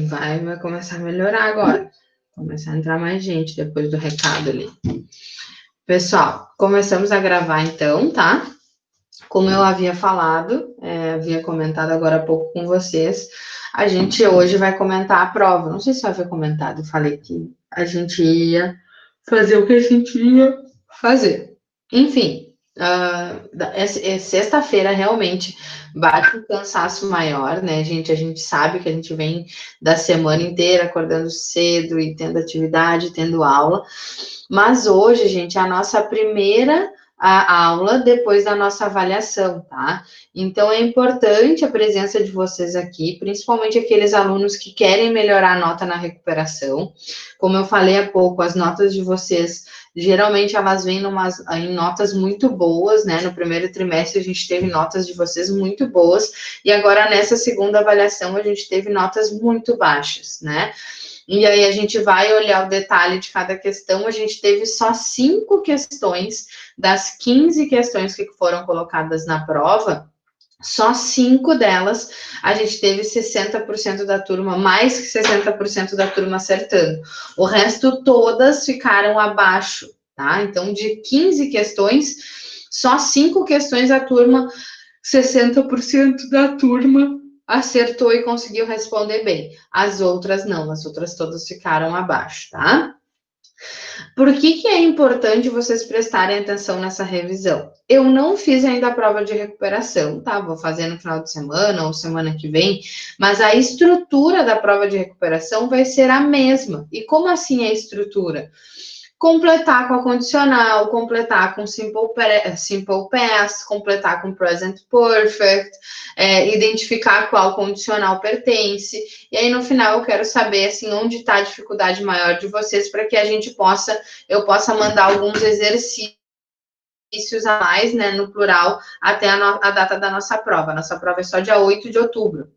Vai começar a melhorar agora. Começar a entrar mais gente depois do recado ali. Pessoal, começamos a gravar então, tá? Como eu havia falado, havia comentado agora há pouco com vocês, a gente hoje vai comentar a prova. Não sei se eu havia comentado, eu falei que a gente ia fazer o que a gente ia fazer. Enfim, sexta-feira realmente bate um cansaço maior, né, gente? A gente sabe que a gente vem da semana inteira acordando cedo e tendo atividade, tendo aula, mas hoje, gente, é a nossa primeira aula depois da nossa avaliação, tá? Então é importante a presença de vocês aqui, principalmente aqueles alunos que querem melhorar a nota na recuperação. Como eu falei há pouco, as notas de vocês, geralmente elas vêm em notas muito boas, né? No primeiro trimestre a gente teve notas de vocês muito boas, e agora nessa segunda avaliação a gente teve notas muito baixas, né? E aí a gente vai olhar o detalhe de cada questão. A gente teve só 5 questões das 15 questões que foram colocadas na prova. Só 5 delas a gente teve 60% da turma, mais que 60% da turma acertando. O resto todas ficaram abaixo, tá? Então, de 15 questões, só 5 questões a turma, 60% da turma acertou e conseguiu responder bem. As outras não, as outras todas ficaram abaixo, tá? Por que é importante vocês prestarem atenção nessa revisão? Eu não fiz ainda a prova de recuperação, tá? Vou fazer no final de semana ou semana que vem, mas a estrutura da prova de recuperação vai ser a mesma. E como assim a estrutura? Completar com a condicional, completar com simple past, completar com present perfect, identificar a qual condicional pertence. E aí, no final, eu quero saber, assim, onde está a dificuldade maior de vocês, para que eu possa mandar alguns exercícios a mais, né, no plural, até a data da nossa prova. Nossa prova é só dia 8 de outubro.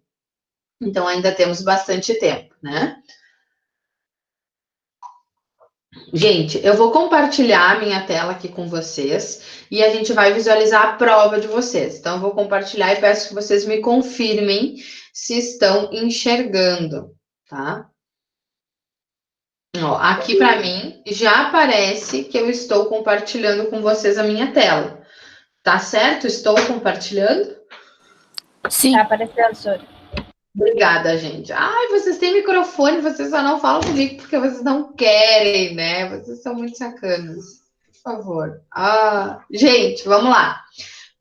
Então, ainda temos bastante tempo, né? Gente, eu vou compartilhar a minha tela aqui com vocês e a gente vai visualizar a prova de vocês. Então, eu vou compartilhar e peço que vocês me confirmem se estão enxergando, tá? Ó, aqui para mim já aparece que eu estou compartilhando com vocês a minha tela. Tá certo? Estou compartilhando? Sim. Tá aparecendo, senhora. Obrigada, gente. Ai, vocês têm microfone, vocês só não falam comigo porque vocês não querem, né? Vocês são muito sacanas. Por favor. Gente, vamos lá.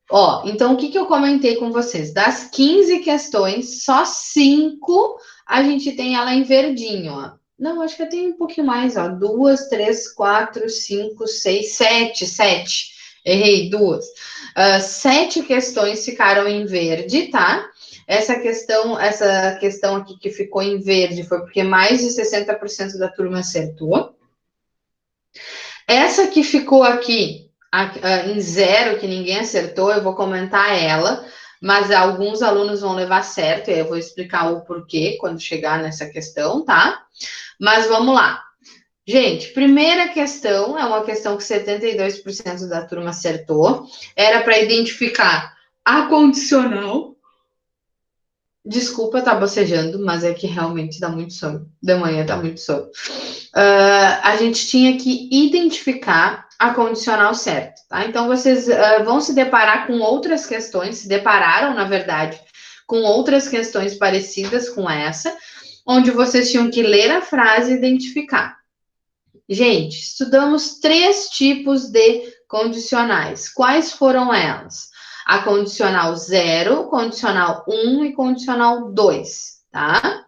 Ó, então o que eu comentei com vocês? Das 15 questões, só 5 a gente tem ela em verdinho, ó. Não, acho que eu tenho um pouquinho mais, ó. 2, 3, 4, 5, 6, 7, 7. Errei, 2. 7 questões ficaram em verde, tá? Essa questão aqui que ficou em verde foi porque mais de 60% da turma acertou. Essa que ficou aqui em zero, que ninguém acertou, eu vou comentar ela, mas alguns alunos vão levar certo, e aí eu vou explicar o porquê quando chegar nessa questão, tá? Mas vamos lá. Gente, primeira questão, é uma questão que 72% da turma acertou, era para identificar a condicional. Desculpa estar bocejando, mas é que realmente dá muito sono. De manhã dá muito sono. A gente tinha que identificar a condicional certa, tá? Então, vocês vão se deparar com outras questões, se depararam, na verdade, com outras questões parecidas com essa, onde vocês tinham que ler a frase e identificar. Gente, estudamos 3 tipos de condicionais. Quais foram elas? A condicional 0, condicional 1 e condicional 2, tá?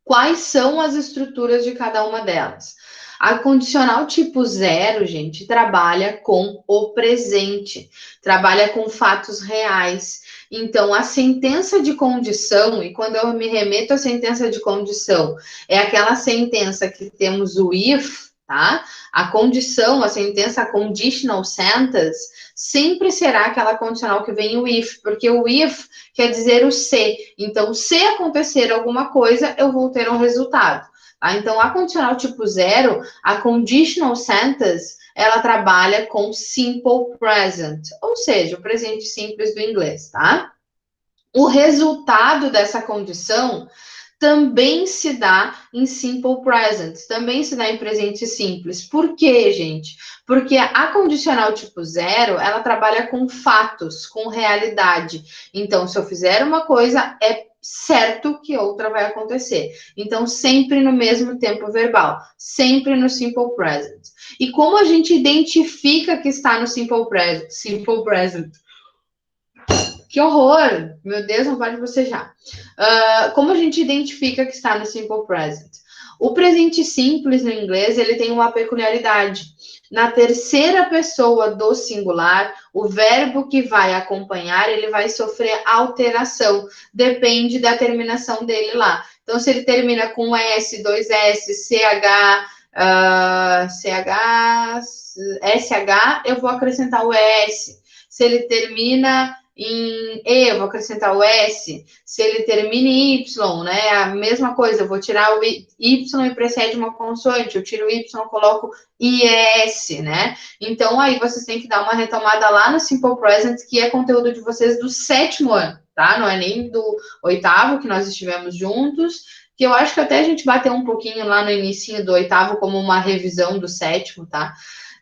Quais são as estruturas de cada uma delas? A condicional tipo 0, gente, trabalha com o presente, trabalha com fatos reais. Então, a sentença de condição, e quando eu me remeto à sentença de condição, é aquela sentença que temos o if, tá? A condição, a sentença a conditional sentence, sempre será aquela condicional que vem o if, porque o if quer dizer o se. Então, se acontecer alguma coisa, eu vou ter um resultado. Tá? Então, a condicional tipo 0, a conditional sentence, ela trabalha com simple present, ou seja, o presente simples do inglês, tá? O resultado dessa condição também se dá em simple present, também se dá em presente simples. Por quê, gente? Porque a condicional tipo 0, ela trabalha com fatos, com realidade. Então, se eu fizer uma coisa, é certo que outra vai acontecer. Então, sempre no mesmo tempo verbal, sempre no simple present. E como a gente identifica que está no simple present? Simple present. Que horror! Meu Deus, não pode bocejar. Como a gente identifica que está no simple present? O presente simples no inglês, ele tem uma peculiaridade. Na terceira pessoa do singular, o verbo que vai acompanhar, ele vai sofrer alteração. Depende da terminação dele lá. Então, se ele termina com S, 2S, CH, SH, eu vou acrescentar o ES. Se ele termina em E, eu vou acrescentar o S. Se ele termina em Y, né? A mesma coisa, eu vou tirar o Y e precede uma consoante. Eu tiro o Y, coloco IS, né? Então, aí vocês têm que dar uma retomada lá no Simple Present, que é conteúdo de vocês do 7º ano, tá? Não é nem do 8º, que nós estivemos juntos, que eu acho que até a gente bateu um pouquinho lá no início do 8º, como uma revisão do 7º, tá?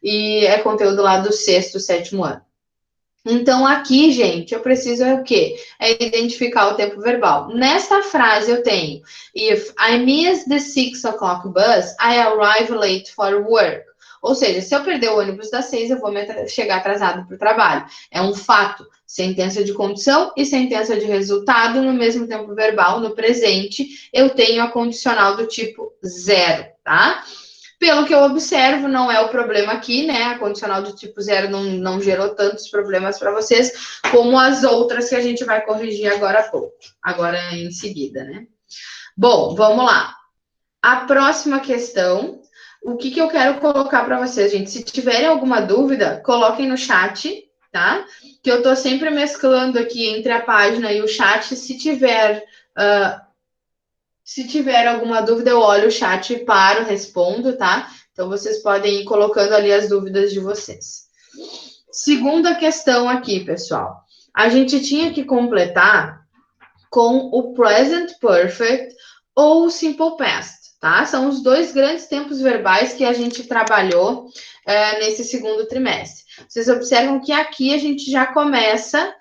E é conteúdo lá do 6º, 7º ano. Então, aqui, gente, eu preciso é o quê? É identificar o tempo verbal. Nessa frase eu tenho: If I miss the 6 o'clock bus, I arrive late for work. Ou seja, se eu perder o ônibus das 6, eu vou chegar atrasado para o trabalho. É um fato. Sentença de condição e sentença de resultado no mesmo tempo verbal, no presente, eu tenho a condicional do tipo 0, tá? Pelo que eu observo, não é o problema aqui, né? A condicional do tipo 0 não gerou tantos problemas para vocês, como as outras que a gente vai corrigir agora há pouco, agora em seguida, né? Bom, vamos lá. A próxima questão, o que eu quero colocar para vocês, gente? Se tiverem alguma dúvida, coloquem no chat, tá? Que eu tô sempre mesclando aqui entre a página e o chat. Se tiver alguma dúvida, eu olho o chat e paro, respondo, tá? Então, vocês podem ir colocando ali as dúvidas de vocês. Segunda questão aqui, pessoal. A gente tinha que completar com o present perfect ou o simple past, tá? São os dois grandes tempos verbais que a gente trabalhou nesse segundo trimestre. Vocês observam que aqui a gente já começa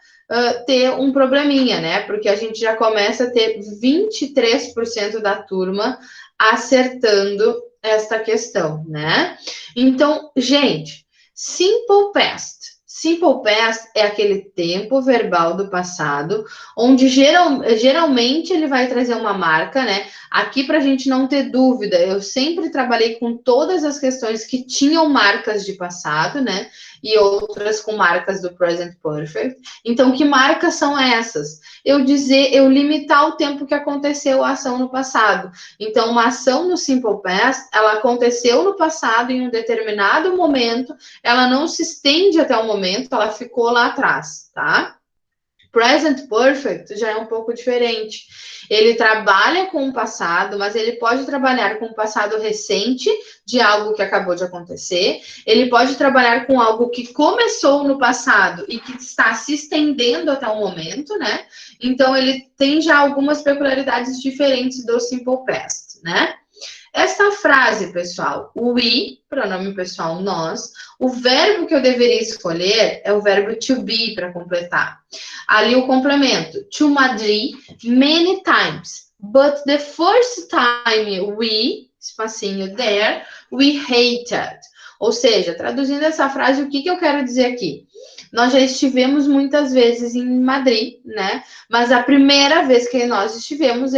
ter um probleminha, né? Porque a gente já começa a ter 23% da turma acertando esta questão, né? Então, gente, simple past. Simple past é aquele tempo verbal do passado, onde geralmente ele vai trazer uma marca, né? Aqui, para a gente não ter dúvida, eu sempre trabalhei com todas as questões que tinham marcas de passado, né? E outras com marcas do present perfect. Então, que marcas são essas? Eu limitar o tempo que aconteceu a ação no passado. Então, uma ação no simple past, ela aconteceu no passado em um determinado momento, ela não se estende até o momento, ela ficou lá atrás, tá? Present Perfect já é um pouco diferente. Ele trabalha com o passado, mas ele pode trabalhar com o passado recente de algo que acabou de acontecer. Ele pode trabalhar com algo que começou no passado e que está se estendendo até o momento, né? Então, ele tem já algumas peculiaridades diferentes do Simple Past, né? Essa frase, pessoal, o we, pronome pessoal nós, o verbo que eu deveria escolher é o verbo to be para completar. Ali o complemento, to Madrid many times, but the first time we, espacinho there, we hated. Ou seja, traduzindo essa frase, o que eu quero dizer aqui? Nós já estivemos muitas vezes em Madrid, né? Mas a primeira vez que nós estivemos,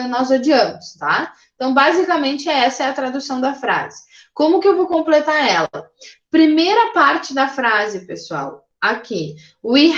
nós odiamos, tá? Então, basicamente, essa é a tradução da frase. Como que eu vou completar ela? Primeira parte da frase, pessoal, aqui. We,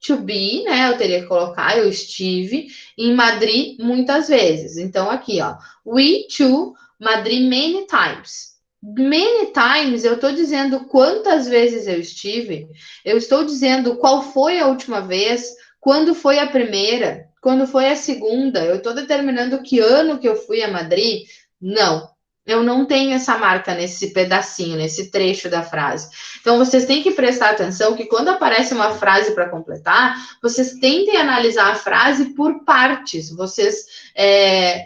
to be, né? Eu teria que colocar, eu estive em Madrid muitas vezes. Então, aqui, ó. We to Madrid many times. Many times, eu estou dizendo quantas vezes eu estive. Eu estou dizendo qual foi a última vez, quando foi a primeira. Quando foi a segunda, eu estou determinando que ano que eu fui a Madrid? Não. Eu não tenho essa marca nesse pedacinho, nesse trecho da frase. Então, vocês têm que prestar atenção que quando aparece uma frase para completar, vocês tentem analisar a frase por partes. Vocês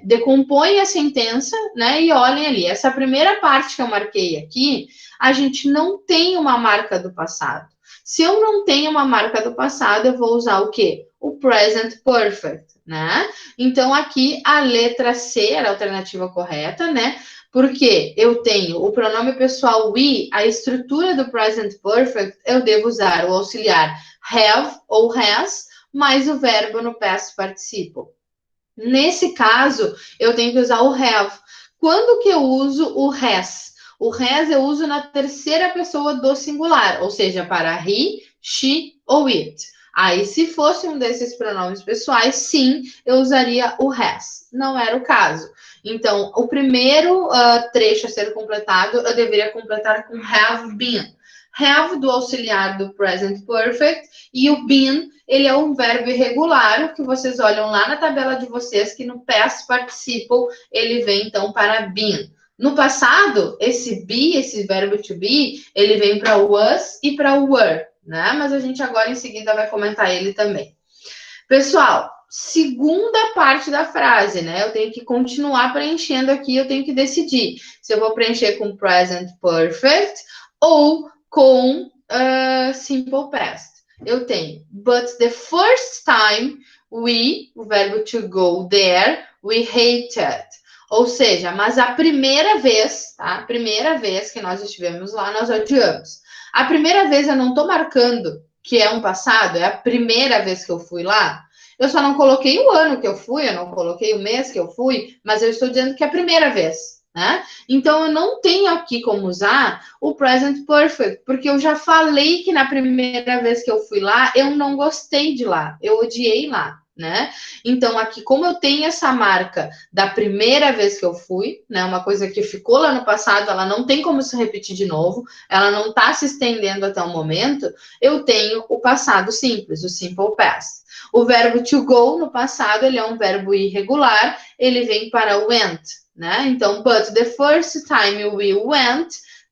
decompõem a sentença, né? E olhem ali. Essa primeira parte que eu marquei aqui, a gente não tem uma marca do passado. Se eu não tenho uma marca do passado, eu vou usar o quê? O present perfect, né? Então, aqui, a letra C era a alternativa correta, né? Porque eu tenho o pronome pessoal we, a estrutura do present perfect, eu devo usar o auxiliar have ou has, mais o verbo no past participle. Nesse caso, eu tenho que usar o have. Quando que eu uso o has? O has eu uso na terceira pessoa do singular, ou seja, para he, she ou it. Aí, se fosse um desses pronomes pessoais, sim, eu usaria o has. Não era o caso. Então, o primeiro trecho a ser completado, eu deveria completar com have been. Have do auxiliar do present perfect e o been, ele é um verbo irregular que vocês olham lá na tabela de vocês que no past participle ele vem então para been. No passado, esse be, esse verbo to be, ele vem para was e para were, né? Mas a gente agora em seguida vai comentar ele também. Pessoal, segunda parte da frase, né? Eu tenho que continuar preenchendo aqui, eu tenho que decidir se eu vou preencher com present perfect ou com simple past. Eu tenho, but the first time we, o verbo to go there, we hated. Ou seja, mas a primeira vez, tá? A primeira vez que nós estivemos lá, nós odiamos. A primeira vez eu não estou marcando que é um passado, é a primeira vez que eu fui lá. Eu só não coloquei o ano que eu fui, eu não coloquei o mês que eu fui, mas eu estou dizendo que é a primeira vez, né? Então, eu não tenho aqui como usar o present perfect, porque eu já falei que na primeira vez que eu fui lá, eu não gostei de lá, eu odiei lá, né? Então, aqui, como eu tenho essa marca da primeira vez que eu fui, né? Uma coisa que ficou lá no passado, ela não tem como se repetir de novo, ela não está se estendendo até o momento, eu tenho o passado simples, o simple past. O verbo to go, no passado, ele é um verbo irregular, ele vem para went, né? Então, but the first time we went,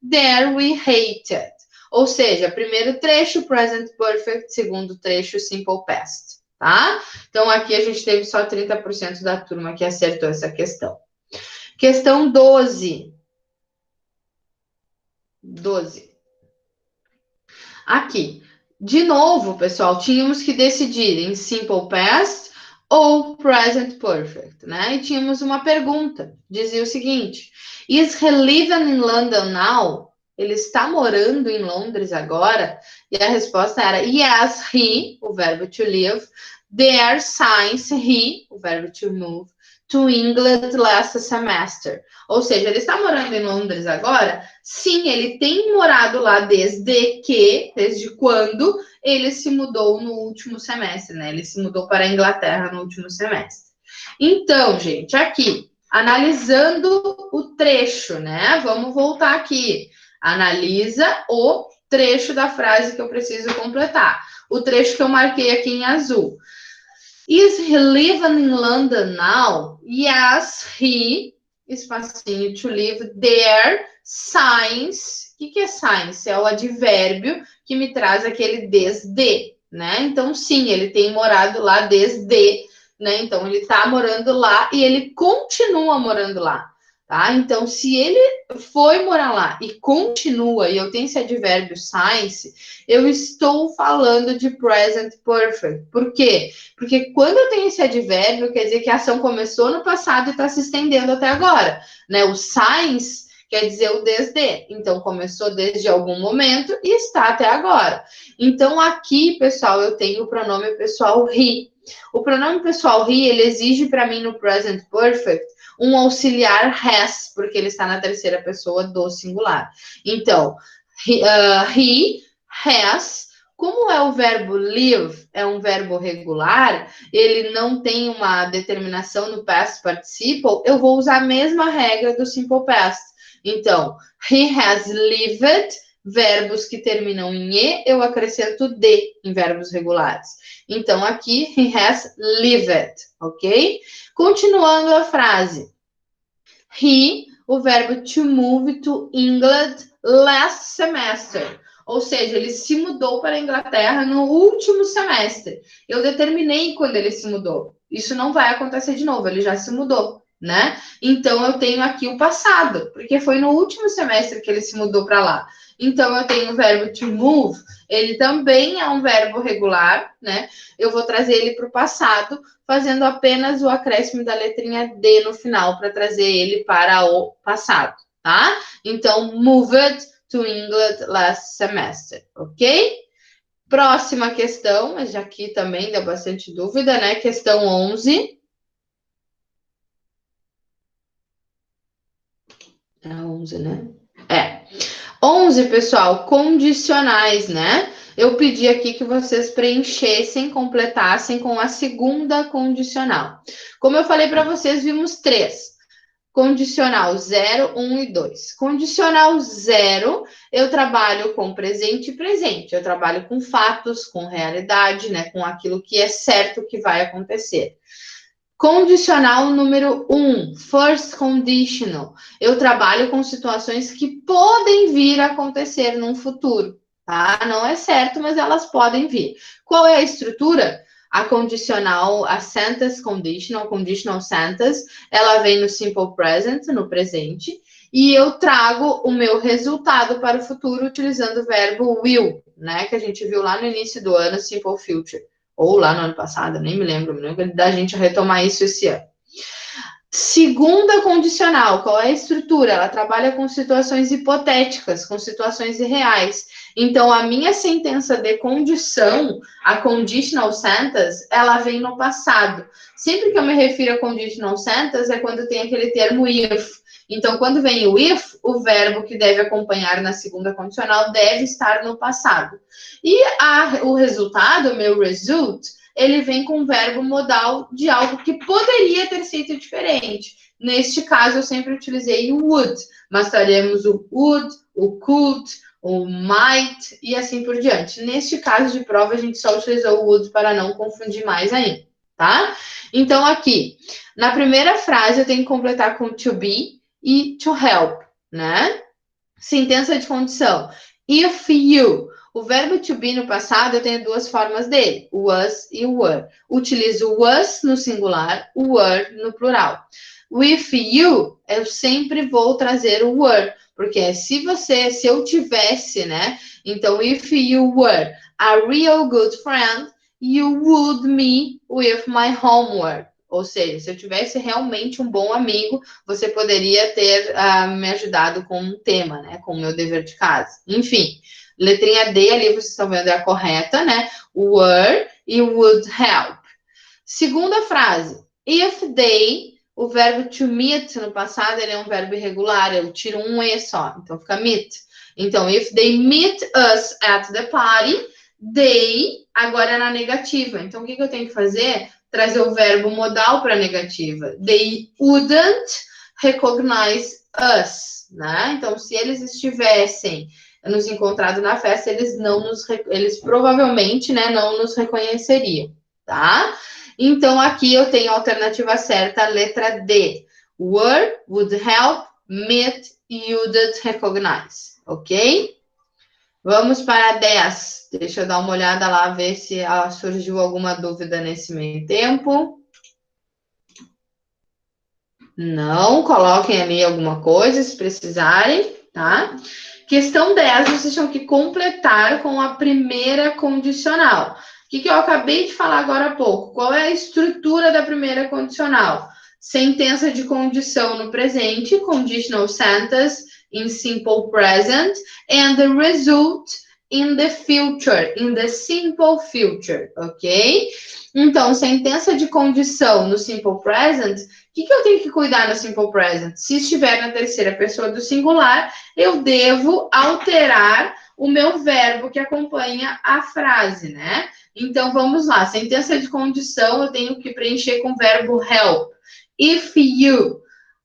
there we hated. Ou seja, primeiro trecho, present perfect, segundo trecho, simple past, tá? Então, aqui a gente teve só 30% da turma que acertou essa questão. Questão 12. 12. Aqui. De novo, pessoal, tínhamos que decidir em simple past ou present perfect, né? E tínhamos uma pergunta, dizia o seguinte: Is he living in London now? Ele está morando em Londres agora? E a resposta era yes, he, o verbo to live, there since he, o verbo to move, to England last semester. Ou seja, ele está morando em Londres agora? Sim, ele tem morado lá desde quando ele se mudou no último semestre, né? Ele se mudou para a Inglaterra no último semestre. Então, gente, aqui, analisando o trecho, né? Vamos voltar aqui. Analisa o trecho da frase que eu preciso completar. O trecho que eu marquei aqui em azul. Is he living in London now? Yes, he, espacinho, to live there, since. O que é since? É o advérbio que me traz aquele desde, né? Então, sim, ele tem morado lá desde, né? Então, ele tá morando lá e ele continua morando lá, tá? Então, se ele foi morar lá e continua, e eu tenho esse advérbio since, eu estou falando de present perfect. Por quê? Porque quando eu tenho esse advérbio, quer dizer que a ação começou no passado e está se estendendo até agora, né? O since quer dizer o desde. Então, começou desde algum momento e está até agora. Então, aqui, pessoal, eu tenho o pronome pessoal he. O pronome pessoal he, ele exige para mim no present perfect um auxiliar has, porque ele está na terceira pessoa do singular. Então, he has. Como é o verbo live, é um verbo regular, ele não tem uma determinação no past participle, eu vou usar a mesma regra do simple past. Então, he has lived, verbos que terminam em e, eu acrescento de em verbos regulares. Então, aqui, he has lived, ok? Continuando a frase. o verbo to move to England last semester. Ou seja, ele se mudou para a Inglaterra no último semestre. Eu determinei quando ele se mudou. Isso não vai acontecer de novo, ele já se mudou, né? Então, eu tenho aqui o passado, porque foi no último semestre que ele se mudou para lá. Então, eu tenho o verbo to move, ele também é um verbo regular, né? Eu vou trazer ele para o passado, fazendo apenas o acréscimo da letrinha D no final, para trazer ele para o passado, tá? Então, moved to England last semester, ok? Próxima questão, mas aqui também deu bastante dúvida, né? Questão 11. É 11, né? É. 11, pessoal, condicionais, né? Eu pedi aqui que vocês preenchessem, completassem com a segunda condicional. Como eu falei para vocês, vimos 3. Condicional 0, 1 e 2. Condicional 0, eu trabalho com presente e presente. Eu trabalho com fatos, com realidade, né? Com aquilo que é certo que vai acontecer. Condicional número 1, first conditional. Eu trabalho com situações que podem vir a acontecer no futuro, tá? Não é certo, mas elas podem vir. Qual é a estrutura? A condicional, a sentence conditional sentence, ela vem no simple present, no presente, e eu trago o meu resultado para o futuro utilizando o verbo will, né? Que a gente viu lá no início do ano, simple future. Ou lá no ano passado, nem me lembro da gente retomar isso esse ano. Segunda condicional, qual é a estrutura? Ela trabalha com situações hipotéticas, com situações irreais. Então, a minha sentença de condição, a conditional sentence, ela vem no passado. Sempre que eu me refiro a conditional sentence, é quando tem aquele termo if. Então, quando vem o if, o verbo que deve acompanhar na segunda condicional deve estar no passado. E o resultado, o meu result, ele vem com o verbo modal de algo que poderia ter sido diferente. Neste caso, eu sempre utilizei o would, mas teremos o would, o could, o might e assim por diante. Neste caso de prova, a gente só utilizou o would para não confundir mais ainda, tá? Então, aqui, na primeira frase, eu tenho que completar com to be e to help, né? Sentença de condição. If you. O verbo to be no passado, eu tenho duas formas dele, o was e o were. Utilizo o was no singular, o were no plural. With you, eu sempre vou trazer o were, porque se eu tivesse, né? Então, if you were a real good friend, you would me with my homework. Ou seja, se eu tivesse realmente um bom amigo, você poderia ter me ajudado com um tema, né? Com o meu dever de casa. Enfim, letrinha D ali, vocês estão vendo, é a correta, né? Were e would help. Segunda frase. If they, o verbo to meet no passado, ele é um verbo irregular, eu tiro um E só, então fica meet. Então, if they meet us at the party, they, agora é na negativa. Então, o que eu tenho que fazer? Trazer o verbo modal para a negativa. They wouldn't recognize us, né? Então, se eles estivessem nos encontrado na festa, eles provavelmente, né, não nos reconheceriam, tá? Então, aqui eu tenho a alternativa certa, a letra D. Were, would help, meet, wouldn't recognize, ok? Vamos para 10. Deixa eu dar uma olhada lá, ver se surgiu alguma dúvida nesse meio tempo. Não, coloquem ali alguma coisa, se precisarem, tá? Questão 10, vocês tinham que completar com a primeira condicional. O que eu acabei de falar agora há pouco? Qual é a estrutura da primeira condicional? Sentença de condição no presente, conditional sentence in simple present, and the result in the future, in the simple future, ok? Então, sentença de condição no simple present, o que eu tenho que cuidar no simple present? Se estiver na terceira pessoa do singular, eu devo alterar o meu verbo que acompanha a frase, né? Então, vamos lá. Sentença de condição, eu tenho que preencher com o verbo help. If you.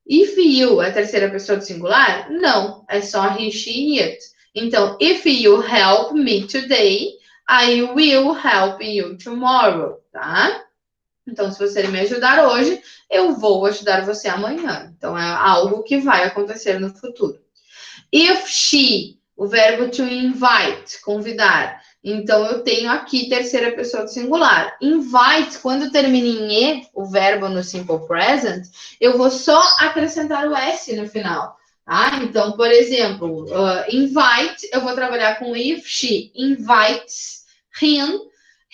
If you é a terceira pessoa do singular? Não, é só he, she, it. Então, if you help me today, I will help you tomorrow, tá? Então, se você me ajudar hoje, eu vou ajudar você amanhã. Então, é algo que vai acontecer no futuro. If she, o verbo to invite, convidar. Então, eu tenho aqui terceira pessoa do singular. Invite, quando termina em E, o verbo no simple present, eu vou só acrescentar o S no final. Tá? Então, por exemplo, invite, eu vou trabalhar com if she invites him,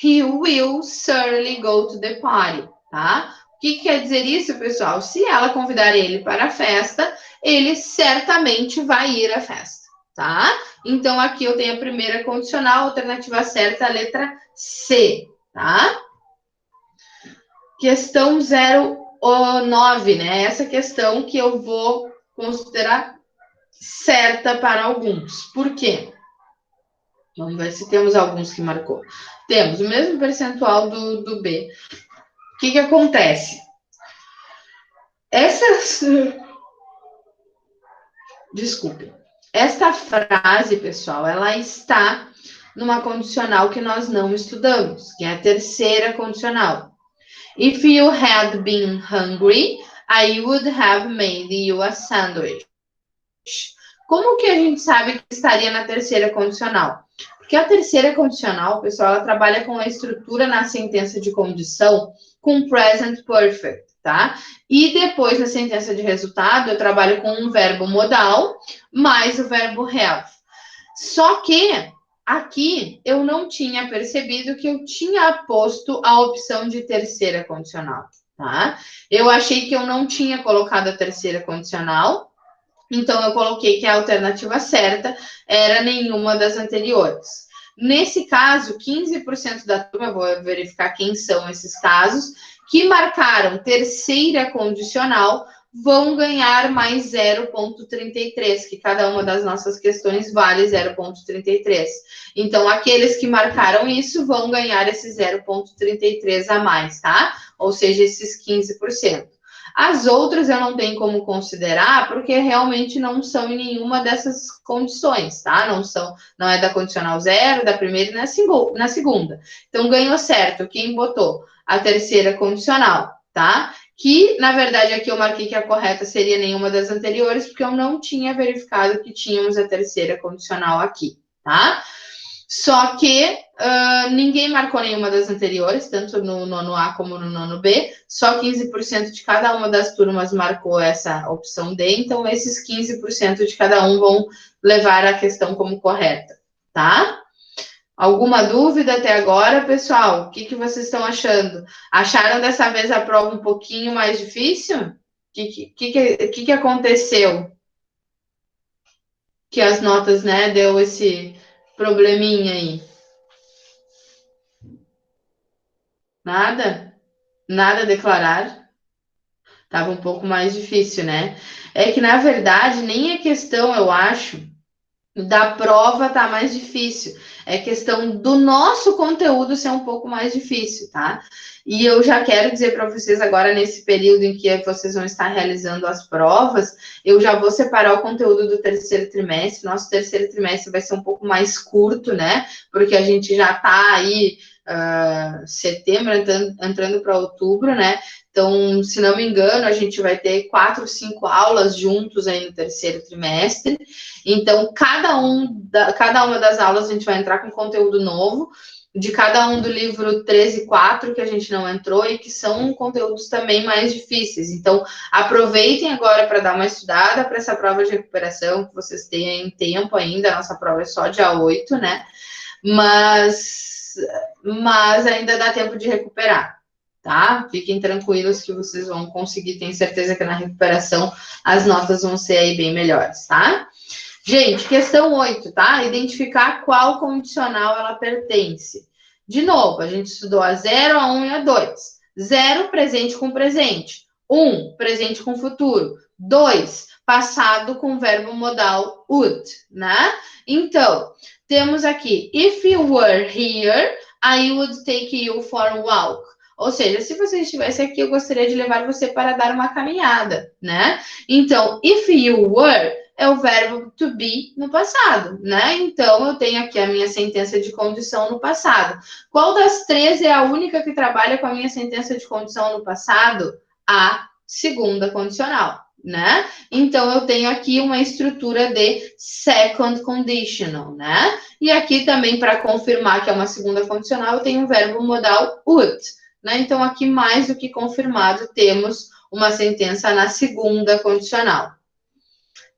he will certainly go to the party. Tá? O que quer dizer isso, pessoal? Se ela convidar ele para a festa, ele certamente vai ir à festa, tá? Então, aqui eu tenho a primeira condicional, a alternativa certa, a letra C, tá? Questão 09, né? Essa questão que eu vou considerar certa para alguns. Por quê? Vamos ver se temos alguns que marcou. Temos o mesmo percentual do B. O que acontece? Desculpe. Esta frase, pessoal, ela está numa condicional que nós não estudamos, que é a terceira condicional. If you had been hungry, I would have made you a sandwich. Como que a gente sabe que estaria na terceira condicional? Porque a terceira condicional, pessoal, ela trabalha com a estrutura na sentença de condição com present perfect, tá? E depois, na sentença de resultado, eu trabalho com um verbo modal mais o verbo have. Só que aqui eu não tinha percebido que eu tinha posto a opção de terceira condicional, tá? Eu achei que eu não tinha colocado a terceira condicional, então eu coloquei que a alternativa certa era nenhuma das anteriores. Nesse caso, 15% da turma, eu vou verificar quem são esses casos, que marcaram terceira condicional, vão ganhar mais 0,33, que cada uma das nossas questões vale 0,33. Então, aqueles que marcaram isso vão ganhar esse 0,33 a mais, tá? Ou seja, esses 15%. As outras eu não tenho como considerar, porque realmente não são em nenhuma dessas condições, tá? Não é da condicional zero, da primeira e na segunda. Então, ganhou certo quem botou a terceira condicional, tá? Que, na verdade, aqui eu marquei que a correta seria nenhuma das anteriores, porque eu não tinha verificado que tínhamos a terceira condicional aqui, tá? Só que ninguém marcou nenhuma das anteriores, tanto no nono A como no nono B, só 15% de cada uma das turmas marcou essa opção D, então esses 15% de cada um vão levar a questão como correta, tá? Alguma dúvida até agora, pessoal? O que vocês estão achando? Acharam dessa vez a prova um pouquinho mais difícil? O que aconteceu? Que as notas, né, deu esse probleminha aí. Nada? Nada a declarar? Tava um pouco mais difícil, né? É que, na verdade, nem a questão, eu acho, da prova tá mais difícil. É questão do nosso conteúdo ser um pouco mais difícil, tá? E eu já quero dizer para vocês agora, nesse período em que vocês vão estar realizando as provas, eu já vou separar o conteúdo do terceiro trimestre. Nosso terceiro trimestre vai ser um pouco mais curto, né? Porque a gente já tá aí setembro, entrando para outubro, né? Então, se não me engano, a gente vai ter 4, 5 aulas juntos aí no terceiro trimestre. Então, cada uma das aulas a gente vai entrar com conteúdo novo, de cada um do livro 13 e 4, que a gente não entrou, e que são conteúdos também mais difíceis. Então, aproveitem agora para dar uma estudada para essa prova de recuperação, que vocês tenham tempo ainda, a nossa prova é só dia 8, né? Mas ainda dá tempo de recuperar, tá? Fiquem tranquilos que vocês vão conseguir, tenho certeza que na recuperação as notas vão ser aí bem melhores, tá? Gente, questão 8, tá? Identificar qual condicional ela pertence. De novo, a gente estudou a 0, a 1 e a 2. 0, presente com presente. 1, presente com futuro. 2, passado com verbo modal would, né? Então, temos aqui, if you were here, I would take you for a walk. Ou seja, se você estivesse aqui, eu gostaria de levar você para dar uma caminhada, né? Então, if you were, é o verbo to be no passado, né? Então, eu tenho aqui a minha sentença de condição no passado. Qual das três é a única que trabalha com a minha sentença de condição no passado? A segunda condicional, né? Então, eu tenho aqui uma estrutura de second conditional, né? E aqui também, para confirmar que é uma segunda condicional, eu tenho o verbo modal would, né? Então, aqui, mais do que confirmado, temos uma sentença na segunda condicional.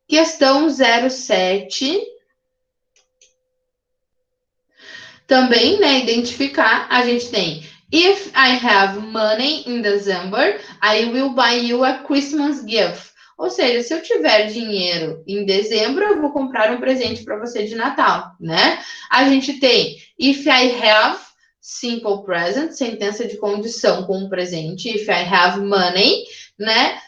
Questão 07. Também, né, identificar, a gente tem: if I have money in December, I will buy you a Christmas gift. Ou seja, se eu tiver dinheiro em dezembro, eu vou comprar um presente para você de Natal, né? A gente tem if I have simple present, sentença de condição com presente, if I have money, né?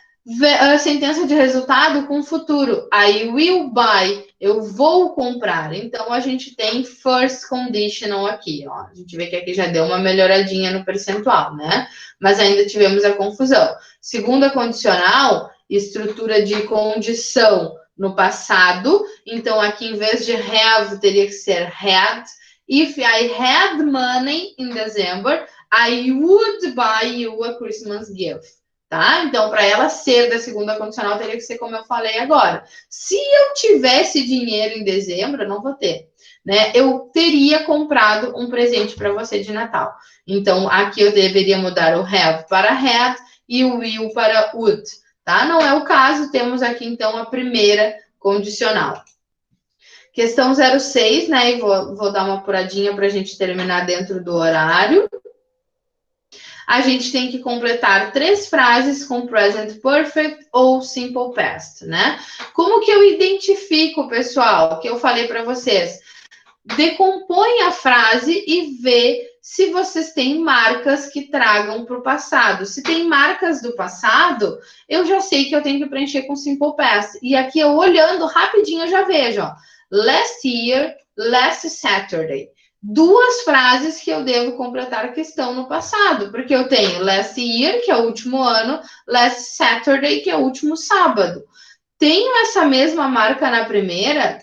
A sentença de resultado com futuro, I will buy, eu vou comprar. Então, a gente tem first conditional aqui, ó. A gente vê que aqui já deu uma melhoradinha no percentual, né? Mas ainda tivemos a confusão. Segunda condicional, estrutura de condição no passado. Então, aqui, em vez de have, teria que ser had. If I had money in December, I would buy you a Christmas gift. Tá? Então, para ela ser da segunda condicional, teria que ser como eu falei agora. Se eu tivesse dinheiro em dezembro, eu não vou ter, né? Eu teria comprado um presente para você de Natal. Então, aqui eu deveria mudar o have para had e o will para would, tá? Não é o caso, temos aqui, então, a primeira condicional. Questão 06, né? E vou dar uma apuradinha para a gente terminar dentro do horário. A gente tem que completar 3 frases com present perfect ou simple past, né? Como que eu identifico, pessoal, que eu falei para vocês? Decompõe a frase e vê se vocês têm marcas que tragam para o passado. Se tem marcas do passado, eu já sei que eu tenho que preencher com simple past. E aqui, eu olhando rapidinho, eu já vejo, ó. Last year, last Saturday. 2 frases que eu devo completar a questão no passado, porque eu tenho last year, que é o último ano, last Saturday, que é o último sábado. Tenho essa mesma marca na primeira?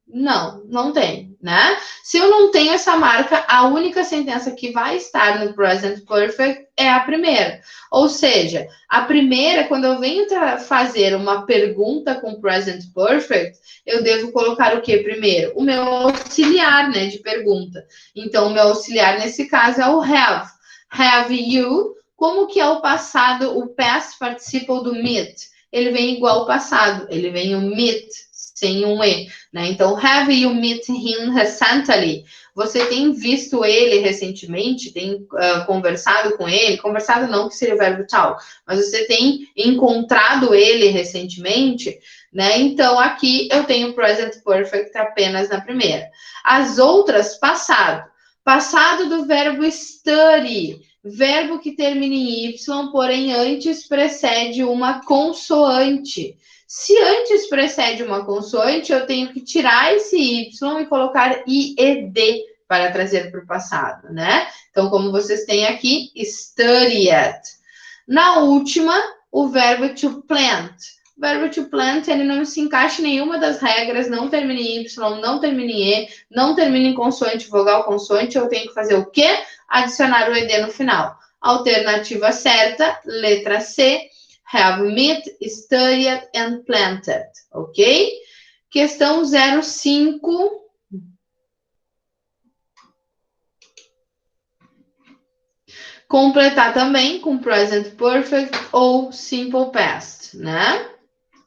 Não tem, né? Se eu não tenho essa marca, a única sentença que vai estar no present perfect é a primeira. Ou seja, a primeira, quando eu venho fazer uma pergunta com present perfect, eu devo colocar o que primeiro? O meu auxiliar, né, de pergunta. Então, o meu auxiliar, nesse caso, é o have. Have you? Como que é o passado, o past participle do meet? Ele vem igual ao passado, ele vem o meet, sem um E, né? Então, have you met him recently? Você tem visto ele recentemente? Tem conversado com ele? Conversado não, que seria o verbo tal, mas você tem encontrado ele recentemente, né? Então, aqui eu tenho present perfect apenas na primeira. As outras, passado. Passado do verbo study. Verbo que termina em Y, porém antes precede uma consoante. Se antes precede uma consoante, eu tenho que tirar esse Y e colocar IED para trazer para o passado, né? Então, como vocês têm aqui, studied. Na última, o verbo to plant. O verbo to plant, ele não se encaixa em nenhuma das regras, não termina em Y, não termina em E, não termina em consoante, vogal, consoante. Eu tenho que fazer o quê? Adicionar o ED no final. Alternativa certa, letra C, have met, studied and planted, ok? Questão 05. Completar também com present perfect ou simple past, né?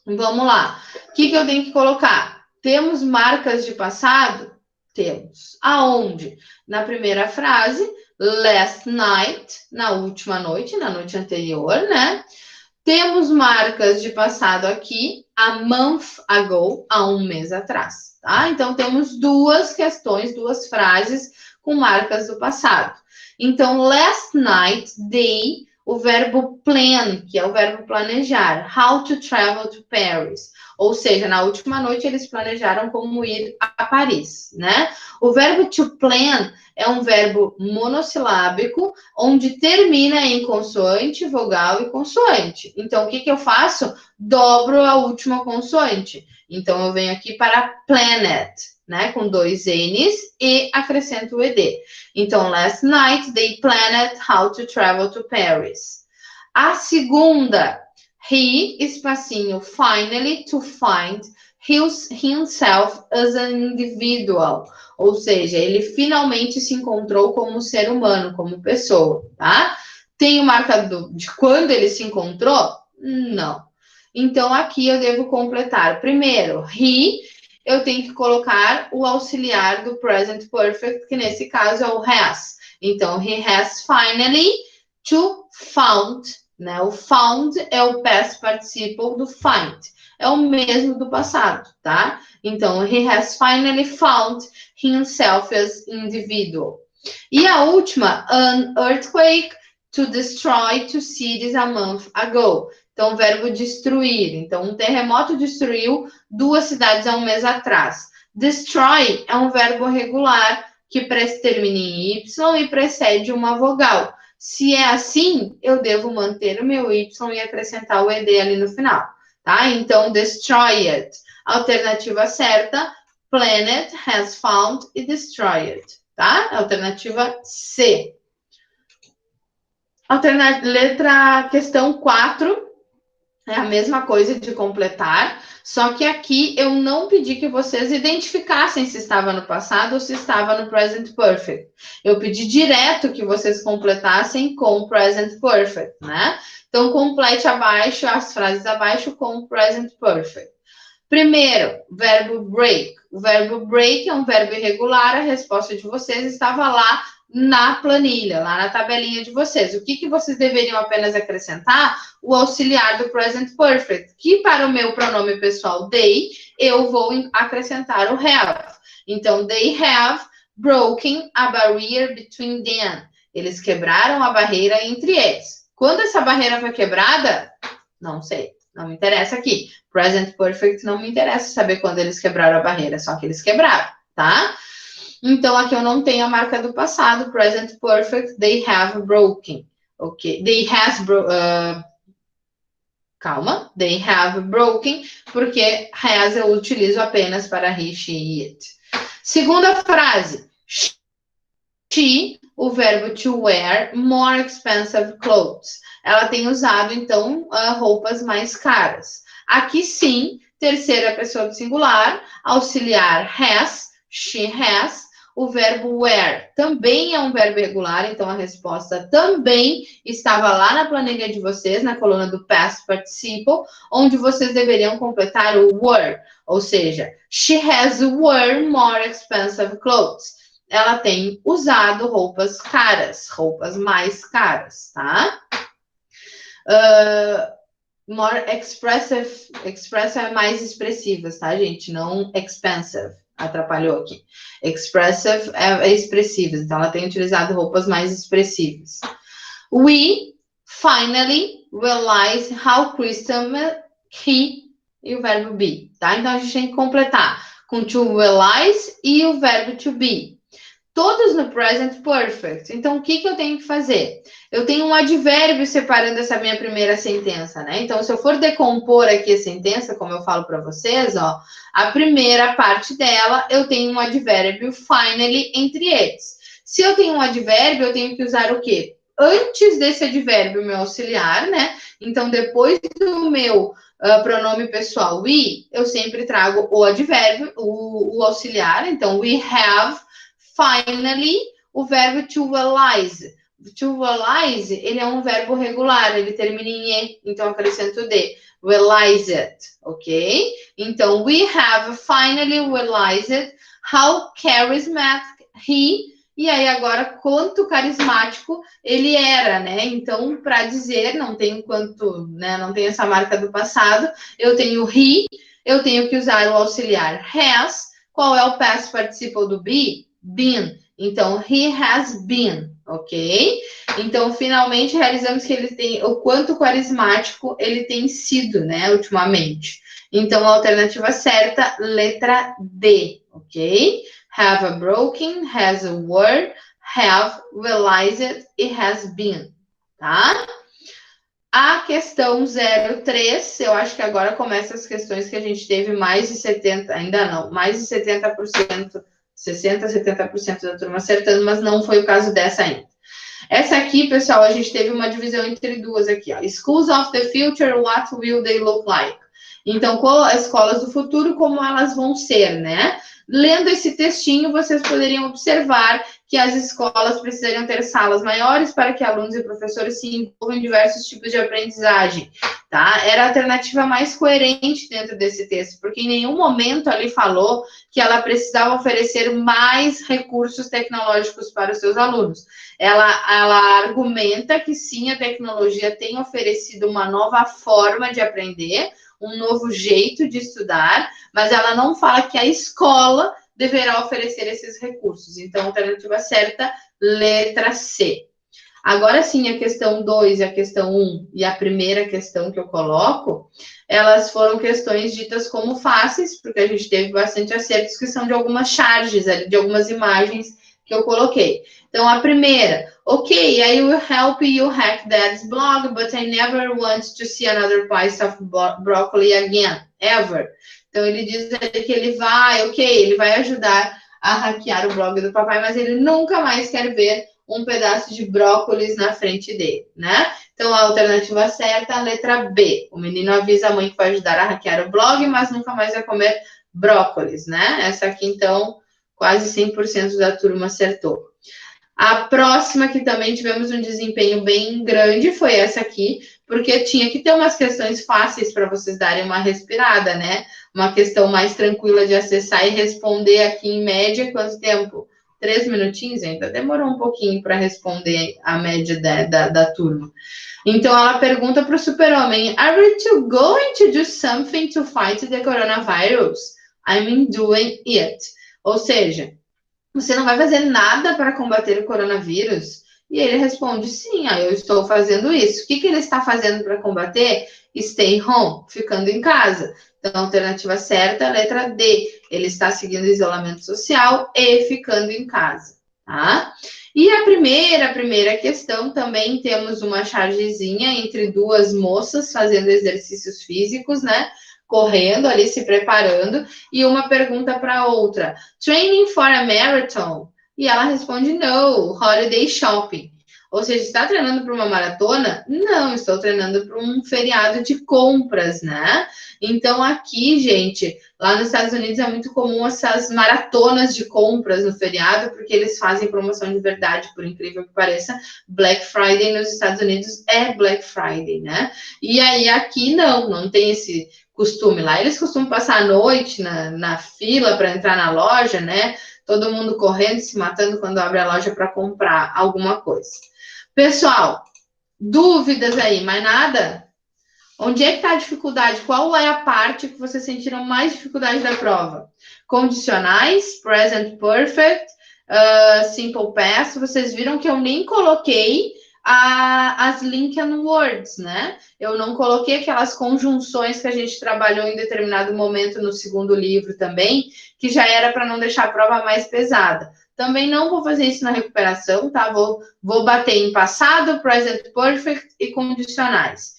Vamos lá. O que eu tenho que colocar? Temos marcas de passado? Temos. Aonde? Na primeira frase, last night, na última noite, na noite anterior, né? Temos marcas de passado aqui, a month ago, há um mês atrás, tá? Então, temos 2 questões, 2 frases com marcas do passado. Então, last night, they o verbo plan, que é o verbo planejar. How to travel to Paris. Ou seja, na última noite eles planejaram como ir a Paris, né? O verbo to plan é um verbo monossilábico, onde termina em consoante, vogal e consoante. Então, o que eu faço? Dobro a última consoante. Então, eu venho aqui para planet, né? Com 2 N's e acrescento o ED. Então, last night they planned how to travel to Paris. A segunda, he, espacinho, finally to find himself as an individual. Ou seja, ele finalmente se encontrou como ser humano, como pessoa, tá? Tem o marcador de quando ele se encontrou? Não. Então, aqui eu devo completar. Primeiro, he, eu tenho que colocar o auxiliar do present perfect, que nesse caso é o has. Então, he has finally to found, né? O found é o past participle do find. É o mesmo do passado, tá? Então, he has finally found himself as individual. E a última, an earthquake to destroy two cities a month ago. Então, o verbo destruir. Então, um terremoto destruiu 2 cidades há um mês atrás. Destroy é um verbo regular que termina em Y e precede uma vogal. Se é assim, eu devo manter o meu Y e acrescentar o ED ali no final, tá? Então, destroyed. Alternativa certa, planet has found e destroyed, tá? Alternativa C. Questão 4. É a mesma coisa de completar, só que aqui eu não pedi que vocês identificassem se estava no passado ou se estava no present perfect. Eu pedi direto que vocês completassem com o present perfect, né? Então, complete abaixo, as frases abaixo com o present perfect. Primeiro, verbo break. O verbo break é um verbo irregular, a resposta de vocês estava lá na planilha, lá na tabelinha de vocês. O que vocês deveriam apenas acrescentar? O auxiliar do present perfect, que para o meu pronome pessoal they, eu vou acrescentar o have. Então, they have broken a barrier between them. Eles quebraram a barreira entre eles. Quando essa barreira foi quebrada? Não sei, não me interessa aqui. Present perfect não me interessa saber quando eles quebraram a barreira, só que eles quebraram, tá? Então, aqui eu não tenho a marca do passado. Present perfect, they have broken. Ok? They has calma. They have broken, porque has eu utilizo apenas para he, she, it. Segunda frase. She, o verbo to wear, more expensive clothes. Ela tem usado, então, roupas mais caras. Aqui, sim, terceira pessoa do singular, auxiliar has, she has. O verbo wear também é um verbo regular, então a resposta também estava lá na planilha de vocês, na coluna do past participle, onde vocês deveriam completar o were, ou seja, she has worn more expensive clothes. Ela tem usado roupas caras, roupas mais caras, tá? More expressive é mais expressivas, tá, gente? Não expensive. Atrapalhou aqui. Expressive é expressivas, então ela tem utilizado roupas mais expressivas. We finally realized how Christian he e o verbo be, tá? Então a gente tem que completar com to realize e o verbo to be. Todos no present perfect. Então, o que eu tenho que fazer? Eu tenho um advérbio separando essa minha primeira sentença, né? Então, se eu for decompor aqui a sentença, como eu falo para vocês, ó, a primeira parte dela, eu tenho um advérbio finally entre eles. Se eu tenho um advérbio, eu tenho que usar o quê? Antes desse advérbio, meu auxiliar, né? Então, depois do meu pronome pessoal we, eu sempre trago o advérbio, o auxiliar. Então, we have finally, o verbo to realize. To realize, ele é um verbo regular, ele termina em E, então acrescento o D. Realized, ok? Então, we have finally realized how charismatic he, e aí agora, quanto carismático ele era, né? Então, para dizer, não tem quanto, né? Não tem essa marca do passado, eu tenho he, eu tenho que usar o auxiliar has. Qual é o past participle do be? Been. Então, he has been, ok? Então, finalmente, realizamos que ele tem o quanto carismático ele tem sido, né, ultimamente. Então, a alternativa certa, letra D, ok? Have a broken, has a word, have, realized e has been, tá? A questão 03, eu acho que agora começa as questões que a gente teve mais de 70%, ainda não, mais de 70%, 60%, 70% da turma acertando, mas não foi o caso dessa ainda. Essa aqui, pessoal, a gente teve uma divisão entre duas aqui, ó. Schools of the future, what will they look like? Então, as escolas do futuro, como elas vão ser, né? Lendo esse textinho, vocês poderiam observar que as escolas precisariam ter salas maiores para que alunos e professores se envolvam em diversos tipos de aprendizagem, tá? Era a alternativa mais coerente dentro desse texto, porque em nenhum momento ali falou que ela precisava oferecer mais recursos tecnológicos para os seus alunos. Ela argumenta que sim, a tecnologia tem oferecido uma nova forma de aprender, um novo jeito de estudar, mas ela não fala que a escola deverá oferecer esses recursos. Então, a alternativa certa, letra C. Agora sim, a questão 2 e a questão 1 e a primeira questão que eu coloco, elas foram questões ditas como fáceis, porque a gente teve bastante acertos, que são de algumas charges, de algumas imagens que eu coloquei. Então, a primeira, ok, I will help you hack Dad's blog, but I never want to see another piece of broccoli again, ever. Então, ele diz que ele vai ajudar a hackear o blog do papai, mas ele nunca mais quer ver um pedaço de brócolis na frente dele, né? Então, a alternativa certa é a letra B. O menino avisa a mãe que vai ajudar a hackear o blog, mas nunca mais vai comer brócolis, né? Essa aqui, então, quase 100% da turma acertou. A próxima, que também tivemos um desempenho bem grande, foi essa aqui, porque tinha que ter umas questões fáceis para vocês darem uma respirada, né? Uma questão mais tranquila de acessar e responder aqui em média, quanto tempo? 3 minutinhos? Ainda demorou um pouquinho para responder a média da turma. Então, ela pergunta para o super-homem, are you going to do something to fight the coronavirus? I'm doing it. Ou seja, você não vai fazer nada para combater o coronavírus? E ele responde, sim, eu estou fazendo isso. O que ele está fazendo para combater? Stay home, ficando em casa. Então, a alternativa certa, letra D. Ele está seguindo isolamento social e ficando em casa, tá? E a primeira questão, também temos uma chargezinha entre duas moças fazendo exercícios físicos, né? Correndo ali, se preparando, e uma pergunta para a outra, training for a marathon? E ela responde, no, holiday shopping. Ou seja, está treinando para uma maratona? Não, estou treinando para um feriado de compras, né? Então, aqui, gente, lá nos Estados Unidos é muito comum essas maratonas de compras no feriado, porque eles fazem promoção de verdade, por incrível que pareça. Black Friday nos Estados Unidos é Black Friday, né? E aí, aqui não tem esse costume lá. Eles costumam passar a noite na fila para entrar na loja, né? Todo mundo correndo, se matando quando abre a loja para comprar alguma coisa. Pessoal, dúvidas aí, mais nada? Onde é que está a dificuldade? Qual é a parte que vocês sentiram mais dificuldade da prova? Condicionais, present perfect, simple past. Vocês viram que eu nem coloquei as Lincoln words, né? Eu não coloquei aquelas conjunções que a gente trabalhou em determinado momento no segundo livro também, que já era para não deixar a prova mais pesada. Também não vou fazer isso na recuperação, tá? Vou bater em passado, present perfect e condicionais.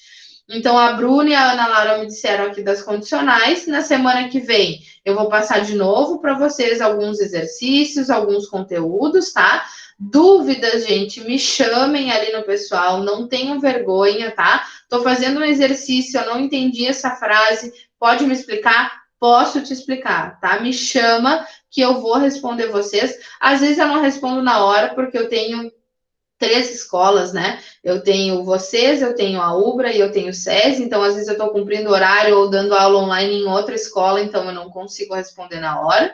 Então, a Bruna e a Ana Laura me disseram aqui das condicionais. Na semana que vem, eu vou passar de novo para vocês alguns exercícios, alguns conteúdos, tá? Dúvidas, gente, me chamem ali no pessoal, não tenham vergonha, tá? Tô fazendo um exercício, eu não entendi essa frase, pode me explicar? Posso te explicar, tá? Me chama que eu vou responder vocês. Às vezes eu não respondo na hora, porque eu tenho 3 escolas, né? Eu tenho vocês, eu tenho a Ubra e eu tenho o SESI, então às vezes eu estou cumprindo horário ou dando aula online em outra escola, então eu não consigo responder na hora.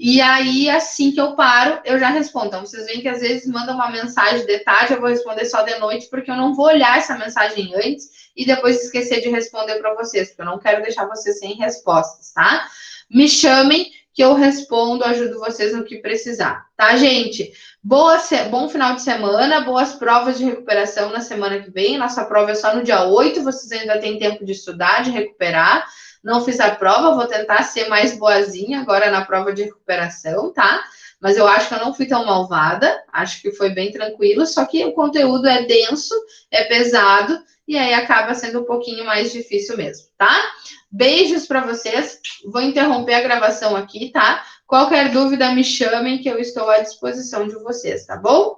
E aí, assim que eu paro, eu já respondo. Então, vocês veem que às vezes mandam uma mensagem de tarde, eu vou responder só de noite, porque eu não vou olhar essa mensagem antes e depois esquecer de responder para vocês, porque eu não quero deixar vocês sem respostas, tá? Me chamem que eu respondo, ajudo vocês no que precisar, tá, gente? Bom final de semana, boas provas de recuperação na semana que vem. Nossa prova é só no dia 8, vocês ainda têm tempo de estudar, de recuperar. Não fiz a prova, vou tentar ser mais boazinha agora na prova de recuperação, tá? Mas eu acho que eu não fui tão malvada, acho que foi bem tranquilo, só que o conteúdo é denso, é pesado, e aí acaba sendo um pouquinho mais difícil mesmo, tá? Beijos para vocês. Vou interromper a gravação aqui, tá? Qualquer dúvida, me chamem que eu estou à disposição de vocês, tá bom?